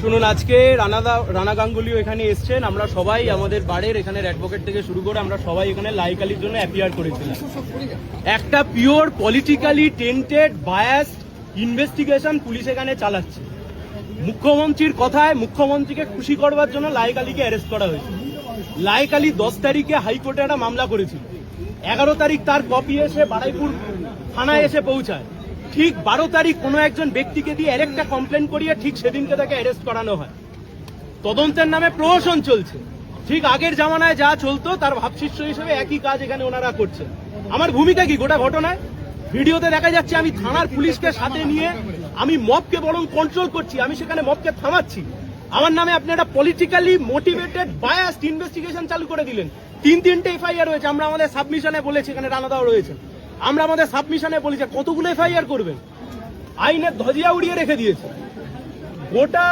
শুনুন, আজকে রানা গাঙ্গুলিও এখানে এসছেন। আমরা সবাই আমাদের বাড়ির এখানের অ্যাডভোকেট থেকে শুরু করে আমরা সবাই এখানে লাইক আলির জন্য অ্যাপিয়ার করেছিলাম। একটা pure politically tainted biased investigation police এখানে চালাচ্ছে। মুখ্যমন্ত্রীর কথায় মুখ্যমন্ত্রীকে খুশি করবার জন্য লাইক আলিকে অ্যারেস্ট করা হয়েছে। লাইক আলি 10 তারিখে হাইকোর্টে একটা মামলা করেছিল। 11 তারিখ তার কপি এসে বারুইপুর থানায় এসে পৌঁছায়। ঠিক 12 তারিখ কোনো একজন ব্যক্তিকে দিয়ে আরেকটা কমপ্লেন করিয়ে ঠিক সেদিনকে তাকে অ্যারেস্ট করানো হয়। তদন্তের নামে প্রহসন চলছে। ঠিক আগের জামানায় যা চলতো তার ভাবশিষ্য হিসেবে একই কাজ এখানে ওনারা করছেন। আমার ভূমিকা কি গোটা ঘটনায়? ভিডিওতে দেখা যাচ্ছে আমি থানার পুলিশকে সাথে নিয়ে আমি মবকে বরং কন্ট্রোল করছি, আমি সেখানে মবকে থামাচ্ছি। আমার নামে আপনি একটা পলিটিক্যালি মোটিভেটেড বায়াসড ইনভেস্টিগেশন চালু করে দিলেন। 3-3টে এফআইআর হয়েছে। আমরা আমাদের সাবমিশনে বলেছি, এখানে রানাদাও রয়েছে, আমরা আমাদের সাবমিশনে বলেছি কতগুলো এফআইআর করবেন। আইনের ধজিয়া উড়িয়ে রেখে দিয়েছে। গোটা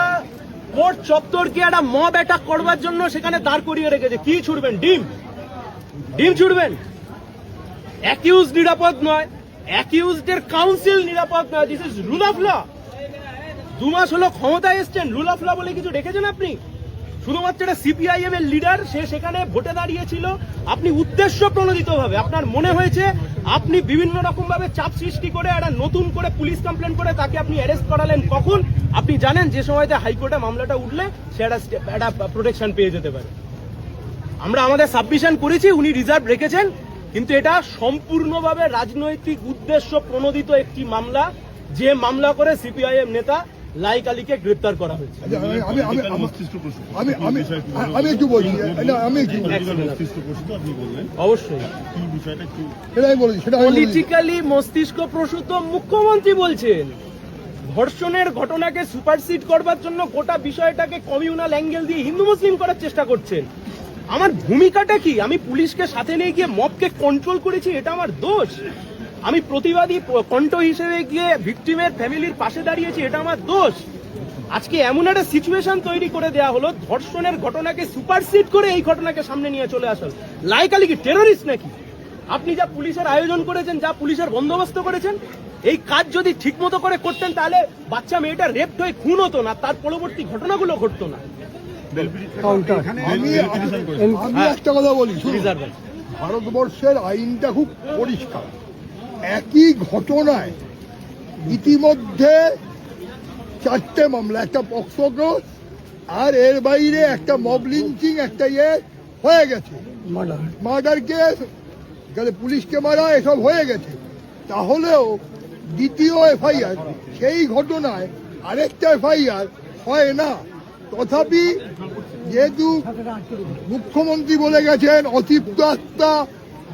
কোর্ট চত্বরকে একটা মব অ্যাটাক করবার জন্য সেখানে দাঁড় করিয়ে রেখেছে। কি ছুড়বেন? ডিম ছুড়বেন? অ্যাকিউজ নিরাপদ নয়, অ্যাকিউজদের কাউন্সিল নিরাপদ নয়। This is rule of law. 2 মাস হলো ক্ষমতায় এসছেন, রুল অফ ল বলে কিছু রেখেছেন আপনি? শুধুমাত্র একটা সিপিআইএম এর লিডার, সে সেখানে ভোটে দাঁড়িয়েছিল। আপনি উদ্দেশ্য প্রণোদিত ভাবে আপনার মনে হয়েছে আপনি বিভিন্ন রকম ভাবে চাপ সৃষ্টি করে একটা নতুন করে পুলিশ কমপ্লেন করে তাকে আপনি অ্যারেস্ট করালেন। কখন? আপনি জানেন যে সময়তে হাইকোর্টে মামলাটা উঠলে সে একটা প্রোটেকশন পেয়ে যেতে পারে। আমরা আমাদের সাবমিশন করেছি, উনি রিজার্ভ রেখেছেন, কিন্তু এটা সম্পূর্ণভাবে রাজনৈতিক উদ্দেশ্য প্রণোদিত একটি মামলা, যে মামলা করে সিপিআইএম নেতা লাইক আলীকে গ্রেপ্তার করা হয়েছে। অবশ্যই পলিটিক্যালি মস্তিষ্ক প্রসূত মুখ্যমন্ত্রী বলছেন ধর্ষণের ঘটনাকে সুপারসিড করবার জন্য গোটা বিষয়টাকে কমিউনাল অ্যাঙ্গেল দিয়ে হিন্দু মুসলিম করার চেষ্টা করছেন। আমার ভূমিকাটা কি? আমি পুলিশকে সাথে নিয়ে গিয়ে মবকে কন্ট্রোল করেছি, এটা আমার দোষ? আমি প্রতিবাদী কণ্ঠ হিসেবে গিয়ে ভিকটিমের ফ্যামিলির পাশে দাঁড়িয়েছি, এটা আমার দোষ? আজকে এমন একটা সিচুয়েশন তৈরি করে দেওয়া হলো ধর্ষণের ঘটনাকে সুপারসিড করে এই ঘটনাকে সামনে নিয়ে চলে আসল। লাইক আলী কি টেররিস্ট নাকি? আপনি যা পুলিশের আয়োজন করেছেন, যা পুলিশের বন্দোবস্ত করেছেন, এই কাজ যদি ঠিক মতো করে করতেন তাহলে বাচ্চা মেয়েটা রেপড হয়ে খুন হতো না, তার পরবর্তী ঘটনাগুলো ঘটতো না। আমি একটা কথা বলি, ভারতবর্ষের আইনটা খুব পরিষ্কার। একই ঘটনায় ইতিমধ্যে 4টে মামলা, একটা পক্সোকে, আর এর বাইরে একটা মব লিঞ্চিং, একটা হয়ে গেছে, মার্ডার কেস, পুলিশকে মারা, এসব হয়ে গেছে। তাহলেও দ্বিতীয় এফআইআর সেই ঘটনায় আরেকটা এফআইআর হয় না। তথাপি যেহেতু মুখ্যমন্ত্রী বলে গেছেন অতৃপ্ত আত্মা,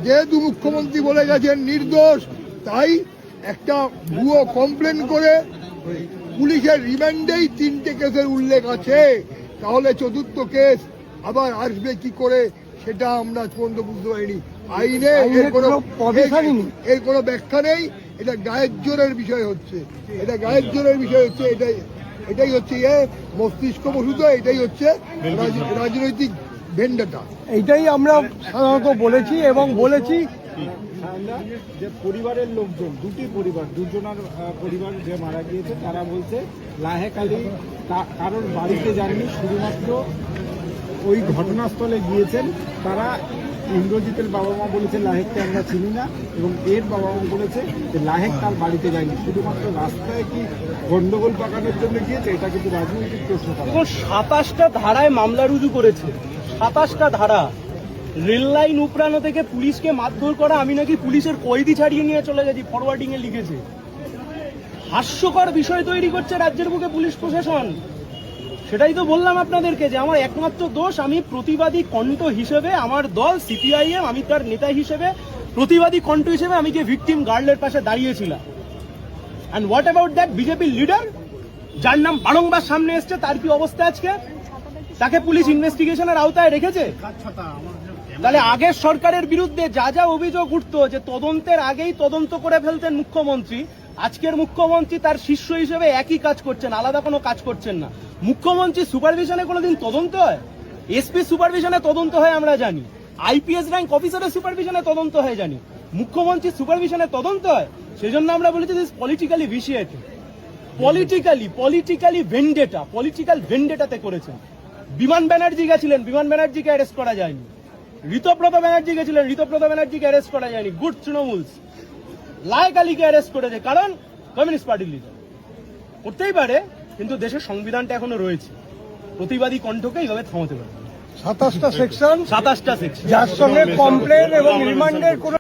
যেহেতু মুখ্যমন্ত্রী বলে গেছেন নির্দোষ, তাই একটা ভুয়ো কমপ্লেন করে পুলিশের রিমান্ডেই 3টে কেসের উল্লেখ আছে। তাহলে 4র্থ কেস আবার আসবে কি করে সেটা আমরা পর্যন্ত বুঝতে পারিনি। আইনে এর কোনো ব্যাখ্যা নেই। এটা গায়ের জোরের বিষয় হচ্ছে, এটাই হচ্ছে মস্তিষ্ক প্রসূত, এটাই হচ্ছে রাজনৈতিক ভেন্ডাটা। এইটাই আমরা সাধারণত বলেছি এবং বলেছি যে পরিবারের লোকজন, দুজনের পরিবার যে মারা গিয়েছে, তারা বলছে লাহেক আলী কারোর বাড়িতে যাননি, শুধুমাত্র ওই ঘটনাস্থলে গিয়েছেন। তারা ইন্দ্রজিতের বাবা মা বলেছে লাহেককে আমরা চিনি না, এবং এর বাবা মা বলেছে যে লাহেক তার বাড়িতে যায়নি, শুধুমাত্র রাস্তায় কি গন্ডগোল পাকানোর জন্য গিয়েছে। এটা কিন্তু রাজনৈতিক প্রশ্ন। 27টা ধারায় মামলা রুজু করেছে, 27টা ধারা। রেল লাইন উপড়ানো থেকে পুলিশকে মারধর করা, আমি নাকি পুলিশের কয়েদি ছাড়িয়ে নিয়ে চলে গেছি, ফরওয়ার্ডিং এ লিখেছে। হাস্যকর বিষয় তৈরি করছে রাজ্যের বুকে পুলিশ প্রশাসন। সেটাই তো বললাম আপনাদেরকে যে আমার একমাত্র দোষ, আমি প্রতিবাদী কণ্ঠ হিসেবে, আমার দল সিপিআইএম, আমি তার নেতা হিসেবে, প্রতিবাদী কণ্ঠ হিসেবে আমি যে ভিকটিম গার্লের পাশে দাঁড়িয়েছিলাম। অ্যান্ড হোয়াট অ্যাবাউট দ্যাট বিজেপির লিডার যার নাম বারংবার সামনে এসছে, তার কি অবস্থা আজকে? তাকে পুলিশ ইনভেস্টিগেশনের আওতায় রেখেছে। তাহলে আগের সরকারের বিরুদ্ধে যা যা অভিযোগ উঠতো, যে তদন্তের আগেই তদন্ত করে ফেলতেন মুখ্যমন্ত্রী, আজকের মুখ্যমন্ত্রী তার শিষ্য হিসেবে একই কাজ করছেন, আলাদা কোনো কাজ করছেন না। মুখ্যমন্ত্রী সুপারভিশনে কোনোদিন তদন্ত হয়? এসপি সুপারভিশনে তদন্ত হয় আমরা জানি, আইপিএস র্যাঙ্ক অফিসারের সুপারভিশনে তদন্ত হয় জানি, মুখ্যমন্ত্রী সুপারভিশনে তদন্ত হয়। সেজন্য আমরা বলেছি দিস পলিটিক্যালি ভিশিয়েটেড। পলিটিক্যালি পলিটিক্যাল ভেন্ডেটাতে করেছেন। বিমান ব্যানার্জি গেছিলেন, বিমান ব্যানার্জিকে অ্যারেস্ট করা যায়নি। ঋতব্রত ব্যানার্জি গেছিলেন, ঋতব্রত ব্যানার্জিকে অ্যারেস্ট করা যায়নি। গুড তৃণমূলস লায়ক আলীকে অ্যারেস্ট করেছে, কারণ কমিউনিস্ট পার্টির লিডার। করতেই পারে, কিন্তু দেশের সংবিধানটা এখনো রয়েছে, প্রতিবাদী কণ্ঠকে এইভাবে থামাতে পারে। 27টা সেকশন 27টা সেকশন যার সঙ্গে কমপ্লেন এবং রিমান্ডের কোনো